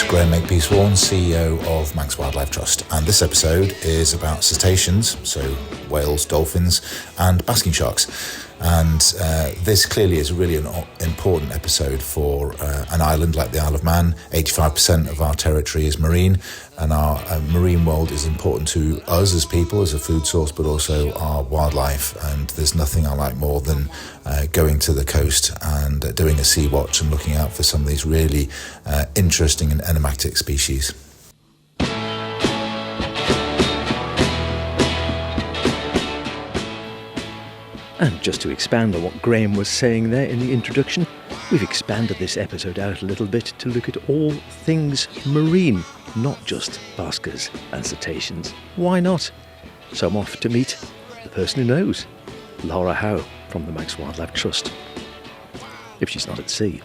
Graham Makepeace-Warren, CEO of Manx Wildlife Trust, and this episode is about cetaceans, so whales, dolphins, and basking sharks. And this clearly is really an important episode for an island like the Isle of Man. 85% of our territory is marine, and our marine world is important to us as people, as a food source, but also our wildlife. And there's nothing I like more than going to the coast and doing a sea watch and looking out for some of these really interesting and enigmatic species. And just to expand on what Graham was saying there in the introduction, we've expanded this episode out a little bit to look at all things marine, not just baskers and cetaceans. Why not? So I'm off to meet the person who knows, Lara Howe from the Manx Wildlife Trust, if she's not at sea.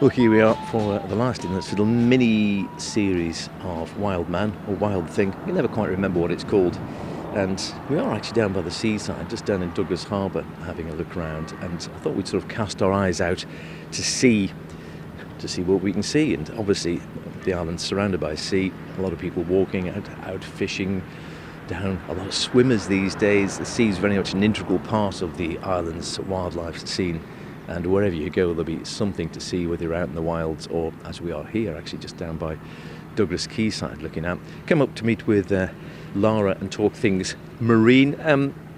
Well, here we are for the last in this little mini series of Wild Man or Wild Thing. You never quite remember what it's called. And we are actually down by the seaside, just down in Douglas Harbour, having a look around. And I thought we'd sort of cast our eyes out to see what we can see. And obviously, the island's surrounded by sea. A lot of people walking out fishing, down. A lot of swimmers these days. The sea is very much an integral part of the island's wildlife scene. And wherever you go, there'll be something to see, whether you're out in the wilds or, as we are here, actually just down by Douglas Quayside looking out. Come up to meet with Lara and talk things marine.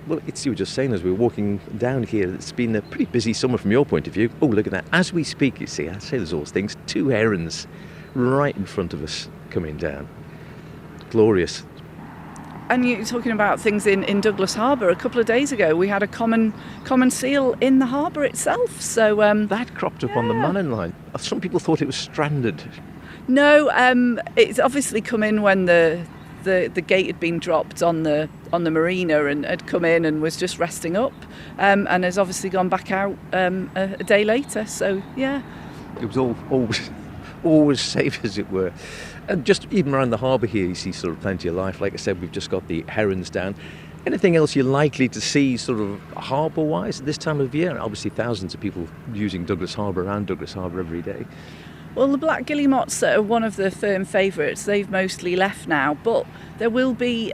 Well, you were just saying as we were walking down here, it's been a pretty busy summer from your point of view. Oh, look at that. As we speak, you see, I say there's always things. 2 herons right in front of us coming down. Glorious. And you're talking about things in Douglas Harbour. A couple of days ago, we had a common seal in the harbour itself. So that cropped up on the Manning line. Some people thought it was stranded. No, it's obviously come in when the gate had been dropped on the marina and had come in and was just resting up, and has obviously gone back out a day later. So yeah, it was always safe, as it were. And just even around the harbour here, you see sort of plenty of life. Like I said, we've just got the herons down. Anything else you're likely to see sort of harbour-wise at this time of year? Obviously, thousands of people using Douglas Harbour, around Douglas Harbour every day. Well, the black guillemots are one of the firm favourites. They've mostly left now, but there will be,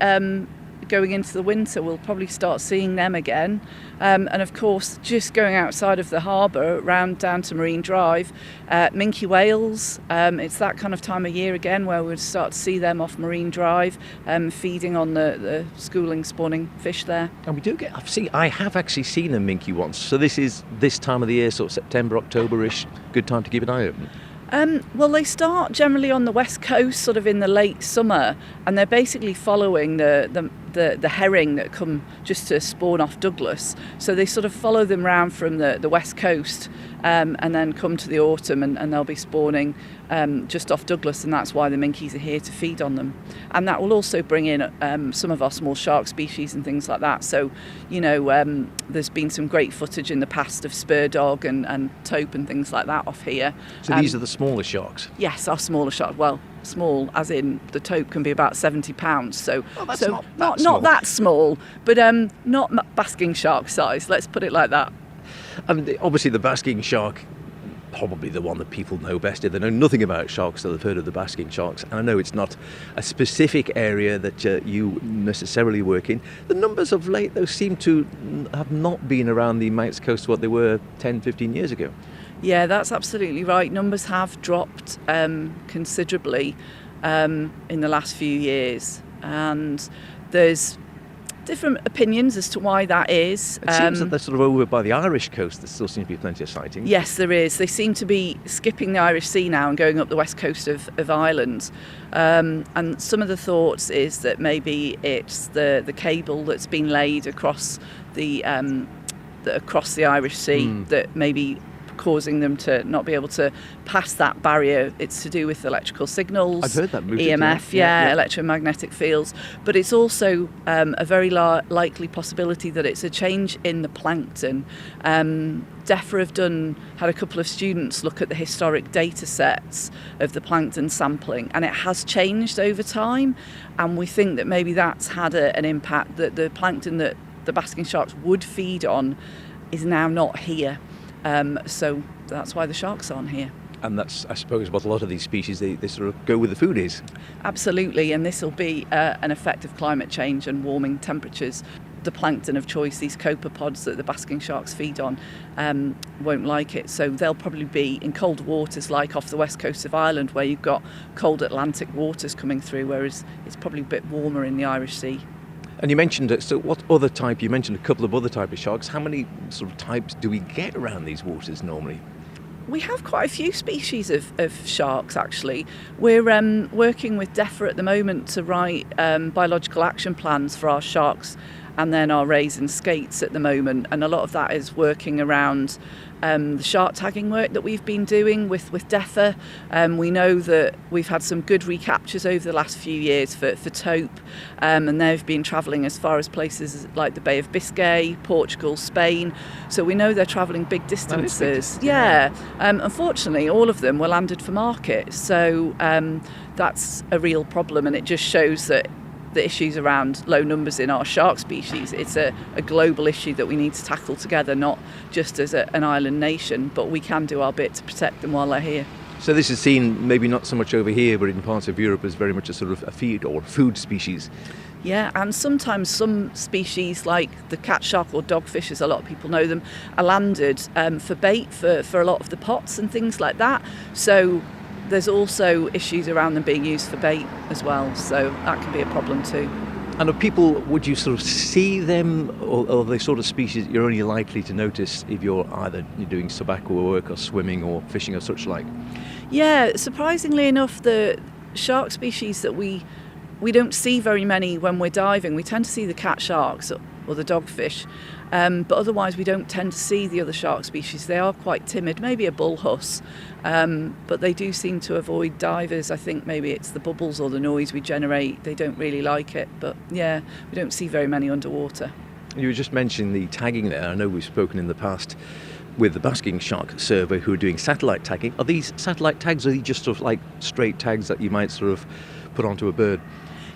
going into the winter, we'll probably start seeing them again. And of course, just going outside of the harbour, round down to Marine Drive, minke whales. It's that kind of time of year again where we'll start to see them off Marine Drive, feeding on the schooling, spawning fish there. And we do I have actually seen a minke once. So this is this time of the year, sort of September, October-ish. Good time to keep an eye open. Well, they start generally on the west coast, sort of in the late summer, and they're basically following the herring that come just to spawn off Douglas. So they sort of follow them round from the west coast, and then come to the autumn, and they'll be spawning just off Douglas, and that's why the minkies are here to feed on them. And that will also bring in some of our small shark species and things like that. So, there's been some great footage in the past of spur dog and taupe and things like that off here. So these are the smaller sharks? Yes, our smaller sharks. Well, small as in the taupe can be about 70 pounds. So, that's not that small, but not basking shark size. Let's put it like that. I mean, obviously the basking shark, probably the one that people know best. If they know nothing about sharks, they'll have heard of the basking sharks. And I know it's not a specific area that you necessarily work in. The numbers of late, though, seem to have not been around the Manx coast what they were 10, 15 years ago. Yeah, that's absolutely right. Numbers have dropped considerably in the last few years. And there's different opinions as to why that is. It seems that they're sort of over by the Irish coast. There still seems to be plenty of sightings. Yes, there is. They seem to be skipping the Irish Sea now and going up the west coast of Ireland. And some of the thoughts is that maybe it's the cable that's been laid across the Irish Sea that maybe causing them to not be able to pass that barrier. It's to do with electrical signals. I've heard that. EMF, electromagnetic fields. But it's also a very likely possibility that it's a change in the plankton. DEFRA had a couple of students look at the historic data sets of the plankton sampling, and it has changed over time, and we think that maybe that's had an impact, that the plankton that the basking sharks would feed on is now not here. So that's why the sharks aren't here. And that's, I suppose, what a lot of these species, they sort of go where the food is. Absolutely, and this will be an effect of climate change and warming temperatures. The plankton of choice, these copepods that the basking sharks feed on, won't like it. So they'll probably be in cold waters, like off the west coast of Ireland, where you've got cold Atlantic waters coming through, whereas it's probably a bit warmer in the Irish Sea. And you mentioned, so what other type, you mentioned a couple of other type of sharks. How many sort of types do we get around these waters normally? We have quite a few species of sharks, actually. We're working with DEFRA at the moment to write biological action plans for our sharks and then our rays and skates at the moment. And a lot of that is working around the shark tagging work that we've been doing with DEFRA. We know that we've had some good recaptures over the last few years for taupe, and they've been travelling as far as places like the Bay of Biscay, Portugal, Spain. So we know they're travelling big distances. Unfortunately, all of them were landed for market. So that's a real problem, and it just shows that the issues around low numbers in our shark species, it's a global issue that we need to tackle together, not just as an island nation, but we can do our bit to protect them while they're here. So this is seen maybe not so much over here, but in parts of Europe as very much a sort of a feed or food species. Yeah, and sometimes some species like the cat shark or dogfish, as a lot of people know them, are landed for bait for a lot of the pots and things like that. So there's also issues around them being used for bait as well, so that can be a problem too. And are people, would you sort of see them, or are they sort of species you're only likely to notice if you're doing subaqua work or swimming or fishing or such like? Yeah, surprisingly enough, the shark species that we don't see very many when we're diving. We tend to see the cat sharks or the dogfish, but otherwise we don't tend to see the other shark species. They are quite timid, maybe a bullhuss, but they do seem to avoid divers. I think maybe it's the bubbles or the noise we generate. They don't really like it, but yeah, we don't see very many underwater. You were just mentioning the tagging there. I know we've spoken in the past with the Basking Shark Survey who are doing satellite tagging. Are these satellite tags, or are they just sort of like straight tags that you might sort of put onto a bird?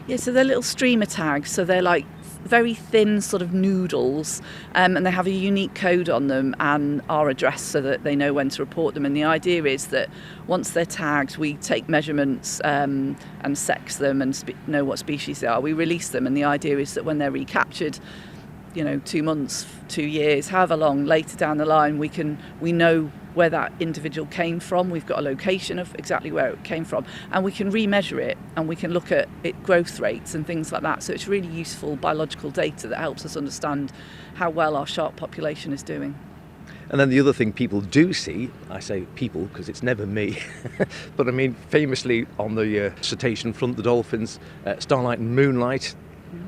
Yeah, so they're little streamer tags, so they're like very thin sort of noodles, and they have a unique code on them and are addressed so that they know when to report them. And the idea is that once they're tagged, we take measurements and sex them and know what species they are. We release them, and the idea is that when they're recaptured, 2 months, 2 years, however long later down the line, we know where that individual came from. We've got a location of exactly where it came from, and we can remeasure it, and we can look at it growth rates and things like that. So it's really useful biological data that helps us understand how well our shark population is doing. And then the other thing people do see, I say people because it's never me, but I mean famously on the cetacean front, the dolphins, starlight and moonlight.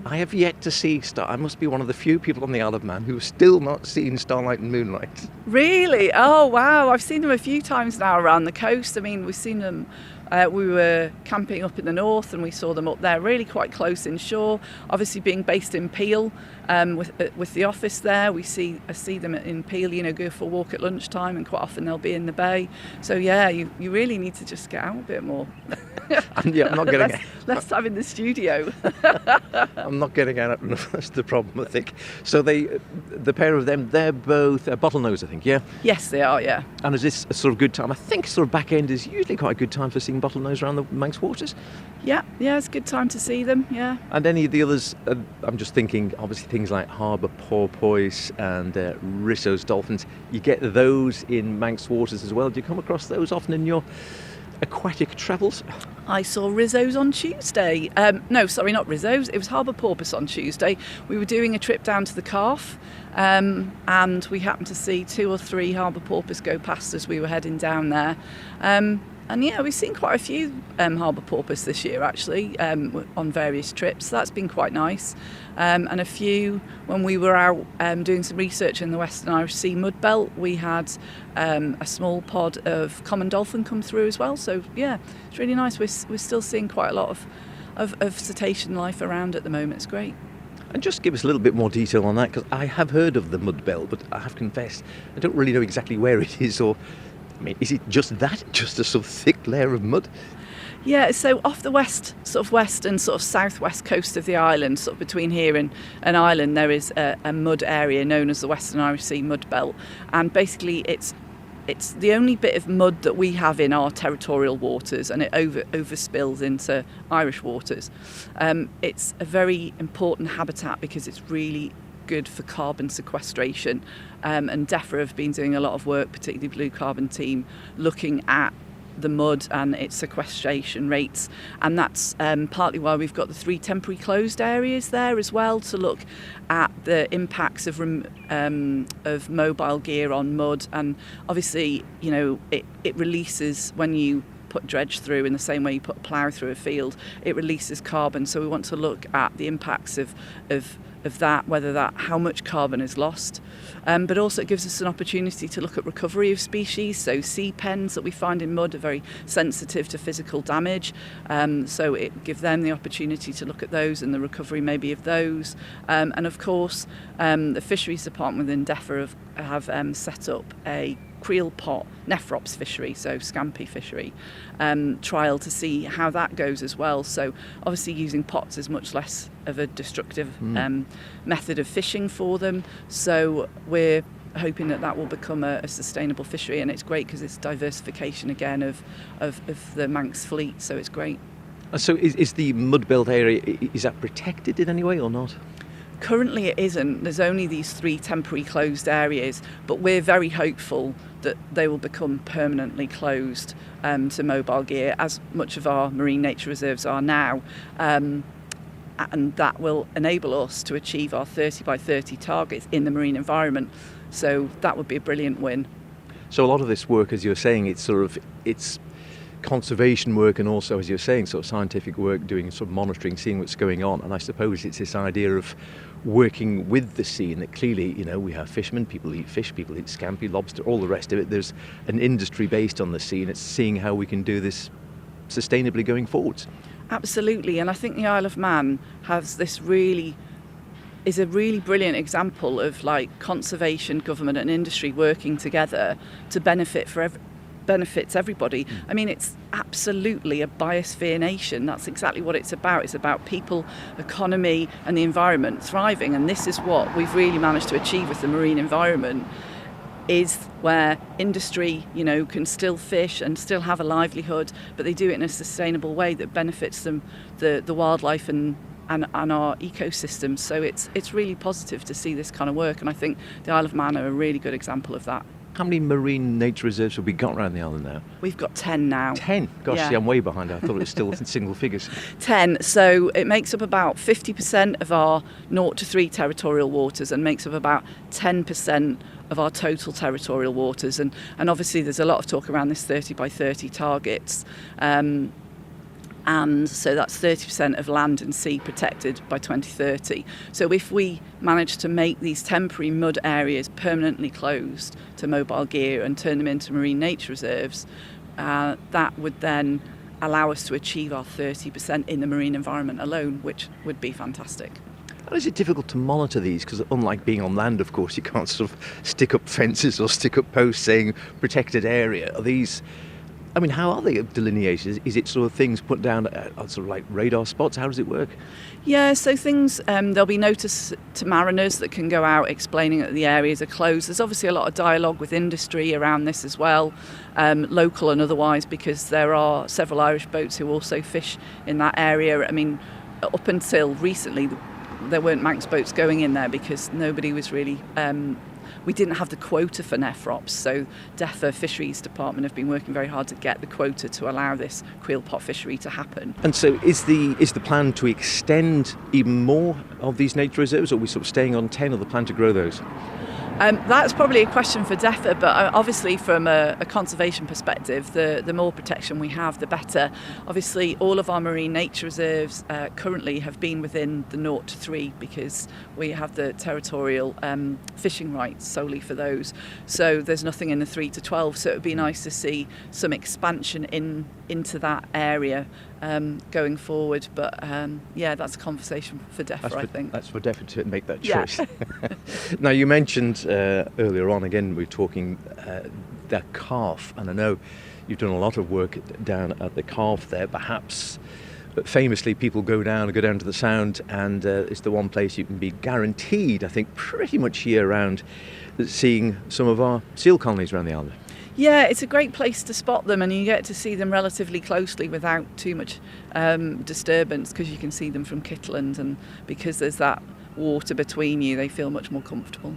I have yet to see I must be one of the few people on the Isle of Man who have still not seen starlight and moonlight. Really? Oh, wow. I've seen them a few times now around the coast. I mean, we've seen them. We were camping up in the north and we saw them up there really quite close inshore. Obviously being based in Peel, with the office there, I see them in Peel, go for a walk at lunchtime, and quite often they'll be in the bay. So yeah, you really need to just get out a bit more. And yeah, I'm not getting less time in the studio. I'm not getting out enough. That's the problem, I think. So the pair of them, they're both bottlenose, I think, yeah? Yes, they are, yeah. And is this a sort of good time? I think sort of back end is usually quite a good time for seeing bottlenose around the Manx waters. Yeah, it's a good time to see them, yeah. And any of the others, I'm just thinking, obviously things like harbour porpoise and Risso's dolphins, you get those in Manx waters as well. Do you come across those often in your aquatic travels? I saw Risso's on Tuesday. No, sorry, not Risso's. It was harbour porpoise on Tuesday. We were doing a trip down to the Calf, and we happened to see 2 or 3 harbour porpoise go past as we were heading down there. And yeah, we've seen quite a few harbour porpoise this year actually on various trips. That's been quite nice. And a few when we were out doing some research in the Western Irish Sea mud belt, we had a small pod of common dolphin come through as well. So yeah, it's really nice. We're still seeing quite a lot of cetacean life around at the moment. It's great. And just give us a little bit more detail on that, because I have heard of the mud belt, but I have confessed I don't really know exactly where it is, or I mean, is it just a sort of thick layer of mud? Yeah, so off the west and sort of southwest coast of the island, sort of between here and Ireland, there is a mud area known as the Western Irish Sea mud belt, and basically it's the only bit of mud that we have in our territorial waters, and it overspills into Irish waters. It's a very important habitat because it's really good for carbon sequestration, and DEFRA have been doing a lot of work, particularly Blue Carbon team, looking at the mud and its sequestration rates, and that's partly why we've got the 3 temporary closed areas there as well, to look at the impacts of mobile gear on mud. And obviously, you know, it releases when you put dredge through, in the same way you put a plough through a field, it releases carbon. So we want to look at the impacts of that, how much carbon is lost. But also it gives us an opportunity to look at recovery of species. So sea pens that we find in mud are very sensitive to physical damage. So it gives them the opportunity to look at those and the recovery maybe of those. And of course, the Fisheries Department within DEFRA have set up a creel pot nephrops fishery, so scampi fishery trial, to see how that goes as well. So obviously using pots is much less of a destructive method of fishing for them, so we're hoping that will become a sustainable fishery. And it's great because it's diversification again of the Manx fleet, so it's great. So is the mud belt area, is that protected in any way or not? Currently it isn't. There's only these 3 temporary closed areas, but we're very hopeful that they will become permanently closed to mobile gear, as much of our marine nature reserves are now. And that will enable us to achieve our 30 by 30 targets in the marine environment. So that would be a brilliant win. So a lot of this work, as you're saying, it's conservation work, and also, as you're saying, sort of scientific work, doing sort of monitoring, seeing what's going on. And I suppose it's this idea of working with the sea, and that clearly, you know, we have fishermen, people eat fish, people eat scampi, lobster, all the rest of it. There's an industry based on the sea, and it's seeing how we can do this sustainably going forwards. Absolutely, and I think the Isle of Man is a really brilliant example of like conservation, government and industry working together to benefits everybody. I mean, it's absolutely a biosphere nation. That's exactly what it's about. It's about people, economy and the environment thriving, and this is what we've really managed to achieve with the marine environment, is where industry, you know, can still fish and still have a livelihood, but they do it in a sustainable way that benefits them, the wildlife and our ecosystems. So it's really positive to see this kind of work, and I think the Isle of Man are a really good example of that. How many marine nature reserves have we got around the island now? We've got 10 now. 10? Gosh, yeah. See, I'm way behind. I thought it was still in single figures. 10. So it makes up about 50% of our 0 to 3 territorial waters, and makes up about 10% of our total territorial waters. And obviously there's a lot of talk around this 30 by 30 targets. And so that's 30% of land and sea protected by 2030. So if we manage to make these temporary mud areas permanently closed to mobile gear and turn them into marine nature reserves, that would then allow us to achieve our 30% in the marine environment alone, which would be fantastic. And is it difficult to monitor these? Because unlike being on land, of course, you can't sort of stick up fences or stick up posts saying protected area. Are these... I mean, how are they delineated? Is it sort of things put down on sort of like radar spots? How does it work? Yeah, so things, there'll be notice to mariners that can go out explaining that the areas are closed. There's obviously a lot of dialogue with industry around this as well, local and otherwise, because there are several Irish boats who also fish in that area. I mean, up until recently, there weren't Manx boats going in there because nobody was really... we didn't have the quota for nephrops, so DEFRA Fisheries Department have been working very hard to get the quota to allow this creel pot fishery to happen. And so is the plan to extend even more of these nature reserves, or are we sort of staying on 10, or the plan to grow those? That's probably a question for DEFRA, but obviously from a conservation perspective, the more protection we have, the better. Obviously, all of our marine nature reserves currently have been within the 0 to 3 because we have the territorial fishing rights solely for those. So there's nothing in the 3 to 12, so it would be nice to see some expansion into that area going forward. But that's a conversation for DEFRA, I think. That's for DEFRA to make that choice. Yeah. Now, you mentioned earlier on, again, we were talking the calf, and I know you've done a lot of work down at the calf there. Perhaps famously people go down to the Sound, and it's the one place you can be guaranteed, I think, pretty much year round, seeing some of our seal colonies around the island. Yeah, it's a great place to spot them, and you get to see them relatively closely without too much disturbance, because you can see them from Kitland, and because there's that water between you, they feel much more comfortable.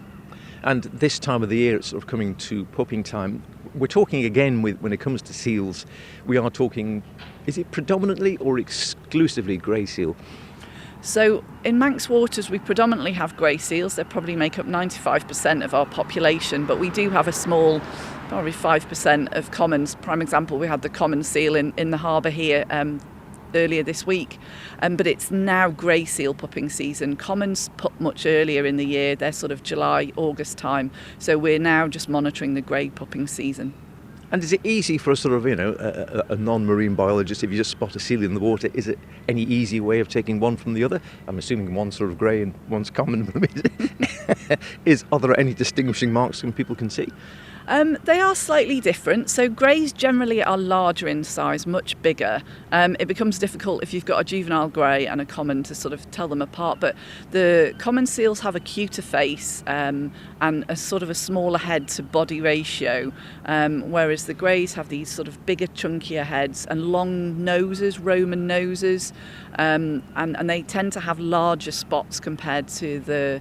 And this time of the year, it's sort of coming to pupping time. We're talking again, when it comes to seals, we are talking, is it predominantly or exclusively grey seal? So in Manx waters we predominantly have grey seals. They probably make up 95% of our population, but we do have a small, probably 5% of commons. Prime example, we had the common seal in the harbour here earlier this week, but it's now grey seal pupping season. Commons pup much earlier in the year, they're sort of July, August time, so we're now just monitoring the grey pupping season. And is it easy for a sort of, a non-marine biologist, if you just spot a seal in the water, is it any easy way of taking one from the other? I'm assuming one's sort of grey and one's common. Are there any distinguishing marks that people can see? They are slightly different. So greys generally are larger in size, much bigger. It becomes difficult if you've got a juvenile grey and a common to sort of tell them apart. But the common seals have a cuter face and a sort of a smaller head to body ratio, whereas the greys have these sort of bigger, chunkier heads and long noses, Roman noses, and they tend to have larger spots compared to the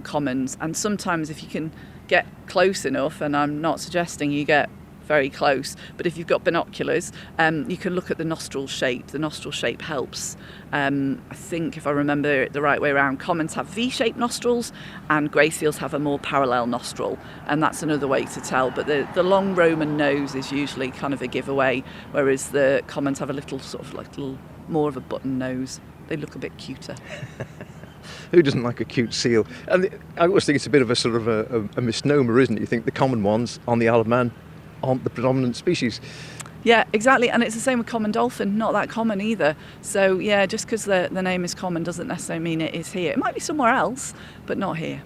commons. And sometimes if you can get close enough, and I'm not suggesting you get very close, but if you've got binoculars, you can look at the nostril shape. The nostril shape helps. I think, if I remember it the right way around, commons have V-shaped nostrils and grey seals have a more parallel nostril, and that's another way to tell. But the long Roman nose is usually kind of a giveaway, whereas the commons have a little sort of like little more of a button nose. They look a bit cuter. Who doesn't like a cute seal? And I always think it's a bit of a sort of a misnomer, isn't it? You think the common ones on the Isle of Man aren't the predominant species. Yeah, exactly. And it's the same with common dolphin, not that common either. So yeah, just because the name is common doesn't necessarily mean it is here. It might be somewhere else, but not here.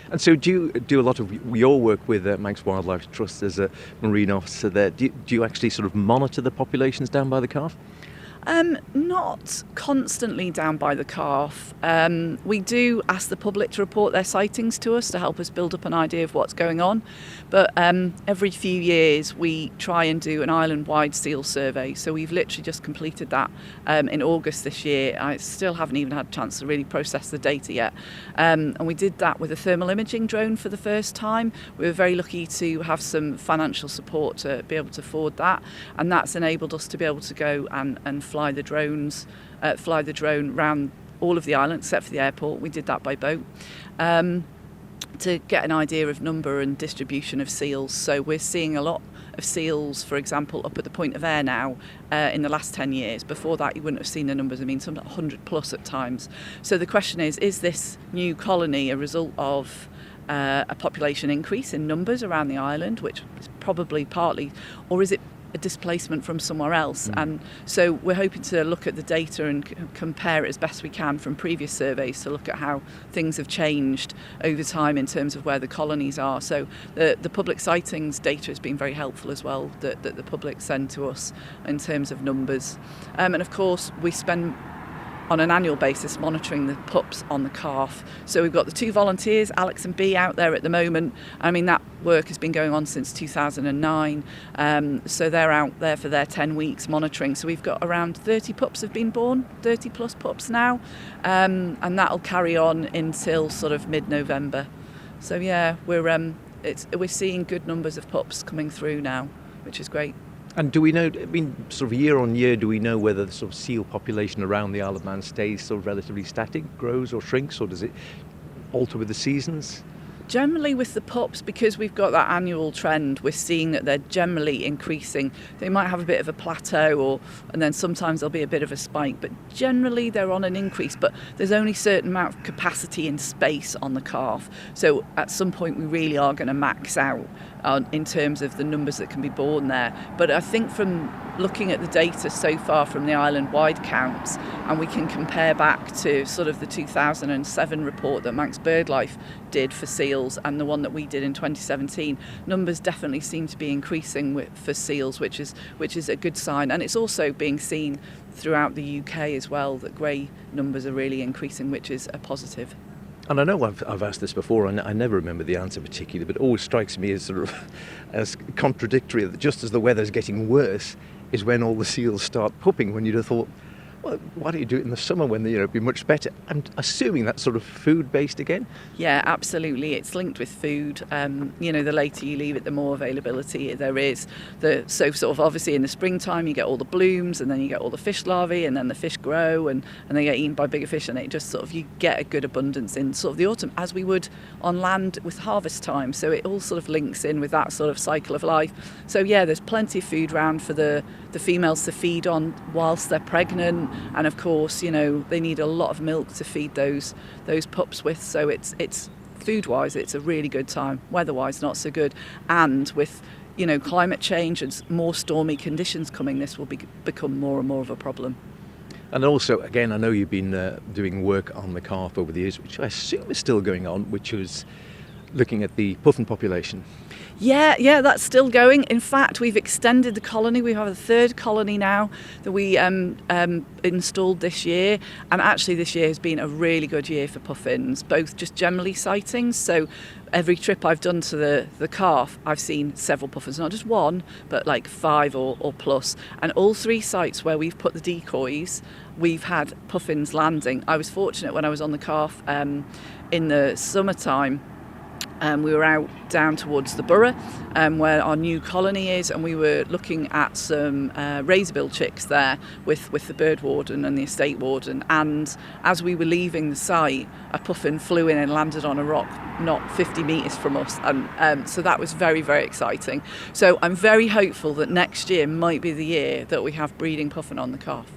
And so do you do a lot of your work with Manx Wildlife Trust as a marine officer there? Do you actually sort of monitor the populations down by the calf? Not constantly down by the calf. We do ask the public to report their sightings to us to help us build up an idea of what's going on. But every few years we try and do an island-wide seal survey. So we've literally just completed that in August this year. I still haven't even had a chance to really process the data yet. And we did that with a thermal imaging drone for the first time. We were very lucky to have some financial support to be able to afford that. And that's enabled us to be able to go and fly the drone around all of the island except for the airport. We did that by boat to get an idea of number and distribution of seals. So we're seeing a lot of seals, for example, up at the Point of Ayre now in the last 10 years. Before that you wouldn't have seen the numbers. I mean, some 100 plus at times. So the question is this new colony a result of a population increase in numbers around the island, which is probably partly, or is it a displacement from somewhere else? And so we're hoping to look at the data and compare it as best we can from previous surveys to look at how things have changed over time in terms of where the colonies are. So the public sightings data has been very helpful as well, that the public send to us in terms of numbers. And of course we spend on an annual basis monitoring the pups on the calf. So we've got the 2 volunteers, Alex and Bea, out there at the moment. I mean, that work has been going on since 2009. So they're out there for their 10 weeks monitoring. So we've got around 30 pups have been born, 30 plus pups now. And that'll carry on until sort of mid-November. So yeah, we're seeing good numbers of pups coming through now, which is great. And do we know, I mean, sort of year on year, do we know whether the sort of seal population around the Isle of Man stays sort of relatively static, grows or shrinks, or does it alter with the seasons? Generally with the pups, because we've got that annual trend, we're seeing that they're generally increasing. They might have a bit of a plateau, and then sometimes there'll be a bit of a spike, but generally they're on an increase. But there's only a certain amount of capacity in space on the calf. So at some point we really are going to max out in terms of the numbers that can be born there. But I think from looking at the data so far from the island-wide counts, and we can compare back to sort of the 2007 report that Manx BirdLife did for seals and the one that we did in 2017, numbers definitely seem to be increasing for seals, which is a good sign. And it's also being seen throughout the UK as well that grey numbers are really increasing, which is a positive. And I know I've asked this before, and I never remember the answer particularly, but it always strikes me as sort of as contradictory that just as the weather's getting worse is when all the seals start pupping, when you'd have thought, well, why don't you do it in the summer when it'd be much better? I'm assuming that's sort of food-based again? Yeah, absolutely. It's linked with food. The later you leave it, the more availability there is. So sort of obviously in the springtime you get all the blooms, and then you get all the fish larvae, and then the fish grow and they get eaten by bigger fish, and it just sort of, you get a good abundance in sort of the autumn, as we would on land with harvest time. So it all sort of links in with that sort of cycle of life. So yeah, there's plenty of food around for the females to feed on whilst they're pregnant. And of course, they need a lot of milk to feed those pups with. So it's food-wise, it's a really good time. Weather-wise, not so good. And with climate change and more stormy conditions coming, this will become more and more of a problem. And also, again, I know you've been doing work on the calf over the years, which I assume is still going on, which was looking at the puffin population. Yeah, that's still going. In fact, we've extended the colony. We have a third colony now that we installed this year. And actually this year has been a really good year for puffins, both just generally sightings. So every trip I've done to the calf, I've seen several puffins, not just one, but like 5 or plus. And all 3 sites where we've put the decoys, we've had puffins landing. I was fortunate when I was on the calf in the summertime. We were out down towards the borough where our new colony is, and we were looking at some razorbill chicks there with the bird warden and the estate warden. And as we were leaving the site, a puffin flew in and landed on a rock not 50 metres from us. And so that was very, very exciting. So I'm very hopeful that next year might be the year that we have breeding puffin on the calf.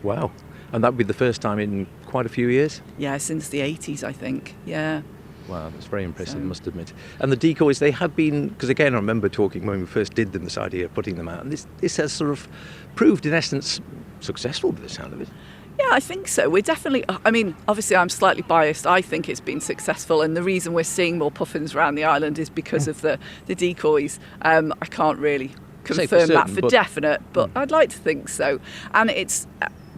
Wow. And that would be the first time in quite a few years? Yeah, since the 80s, I think. Yeah. Wow, that's very impressive, I must admit. And the decoys, they have been, because again, I remember talking when we first did them, this idea of putting them out, and this has sort of proved, in essence, successful by the sound of it. Yeah, I think so. We're definitely, obviously I'm slightly biased. I think it's been successful, and the reason we're seeing more puffins around the island is because of the decoys. I can't really confirm that for definite, but I'd like to think so. And it's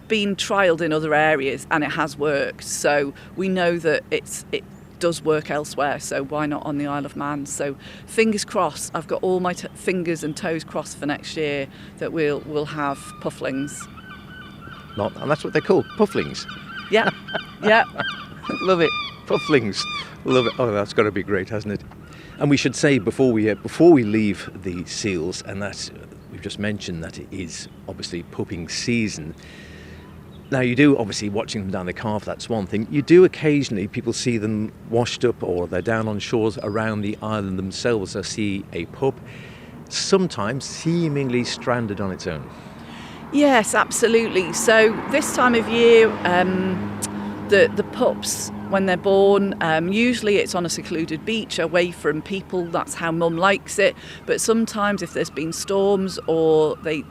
been trialled in other areas, and it has worked. So we know that it does work elsewhere, so why not on the Isle of Man? So fingers crossed, I've got all my fingers and toes crossed for next year that we'll have pufflings. And that's what they're called, pufflings. Yeah. Love it, pufflings. Love it. Oh, that's got to be great, hasn't it? And we should say before we leave the seals, and that we've just mentioned that it is obviously pupping season. Now, you do, obviously, watching them down the calf, that's one thing. You do occasionally, people see them washed up, or they're down on shores around the island themselves. I see a pup, sometimes seemingly stranded on its own. Yes, absolutely. So this time of year, the pups, when they're born, usually it's on a secluded beach away from people. That's how Mum likes it. But sometimes if there's been storms, or they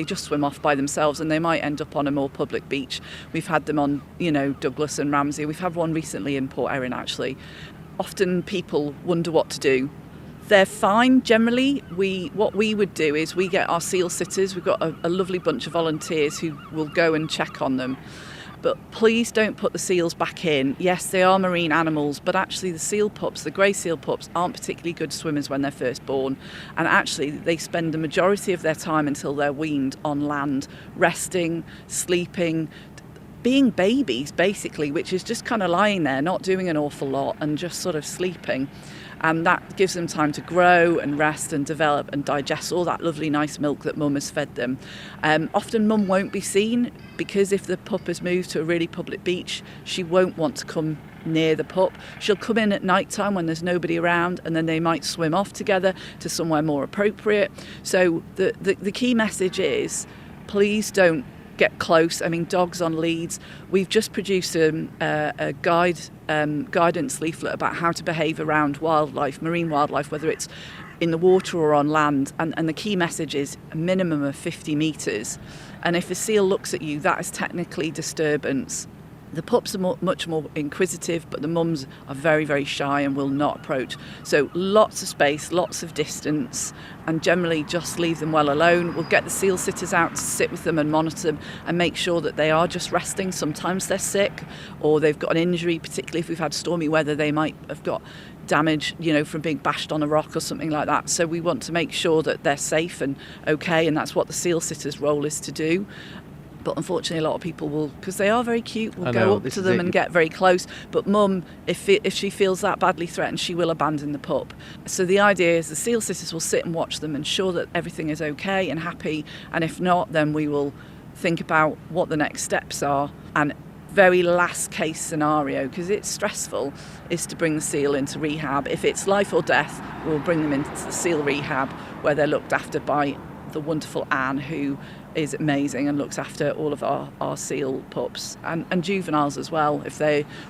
just swim off by themselves, and they might end up on a more public beach. We've had them on, Douglas and Ramsey. We've had one recently in Port Erin, actually. Often people wonder what to do. They're fine generally. What we would do is we get our seal sitters. We've got a lovely bunch of volunteers who will go and check on them. But please don't put the seals back in. Yes, they are marine animals, but actually the seal pups, the grey seal pups, aren't particularly good swimmers when they're first born. And actually they spend the majority of their time until they're weaned on land, resting, sleeping, being babies, basically, which is just kind of lying there, not doing an awful lot and just sort of sleeping. And that gives them time to grow and rest and develop and digest all that lovely, nice milk that mum has fed them. Often mum won't be seen because if the pup has moved to a really public beach, she won't want to come near the pup. She'll come in at night time when there's nobody around, and then they might swim off together to somewhere more appropriate. So the key message is, please don't get close. I mean, dogs on leads. We've just produced a guidance leaflet about how to behave around wildlife, marine wildlife, whether it's in the water or on land. And the key message is a minimum of 50 metres. And if a seal looks at you, that is technically disturbance. The pups are much more inquisitive, but the mums are very, very shy and will not approach. So lots of space, lots of distance, and generally just leave them well alone. We'll get the seal sitters out to sit with them and monitor them and make sure that they are just resting. Sometimes they're sick or they've got an injury, particularly if we've had stormy weather, they might have got damage, from being bashed on a rock or something like that. So we want to make sure that they're safe and okay, and that's what the seal sitter's role is to do. But unfortunately, a lot of people will, because they are very cute, will go up to them and get very close. But mum, if she feels that badly threatened, she will abandon the pup. So the idea is the seal sitters will sit and watch them, ensure that everything is okay and happy. And if not, then we will think about what the next steps are. And very last case scenario, because it's stressful, is to bring the seal into rehab. If it's life or death, we'll bring them into the seal rehab where they're looked after by the wonderful Anne, who is amazing and looks after all of our seal pups and juveniles as well.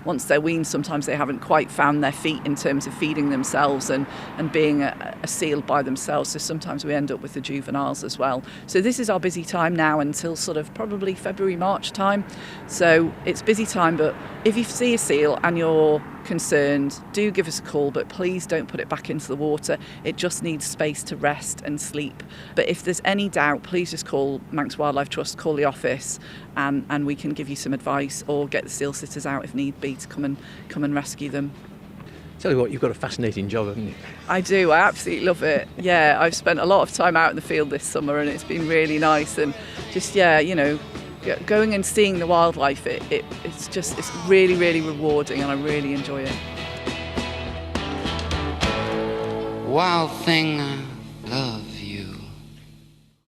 Once they're weaned, sometimes they haven't quite found their feet in terms of feeding themselves and being a seal by themselves. So sometimes we end up with the juveniles as well. So this is our busy time now until sort of probably February, March time. So it's busy time, but if you see a seal and you're concerned, do give us a call, but please don't put it back into the water. It just needs space to rest and sleep. But if there's any doubt, please just call Manx Wildlife Trust, call the office, and we can give you some advice or get the seal sitters out if need be to come and rescue them. Tell you what, you've got a fascinating job, haven't you? I do, I absolutely love it. Yeah, I've spent a lot of time out in the field this summer and it's been really nice, and just, going and seeing the wildlife, it's really, really rewarding, and I really enjoy it. Wild thing.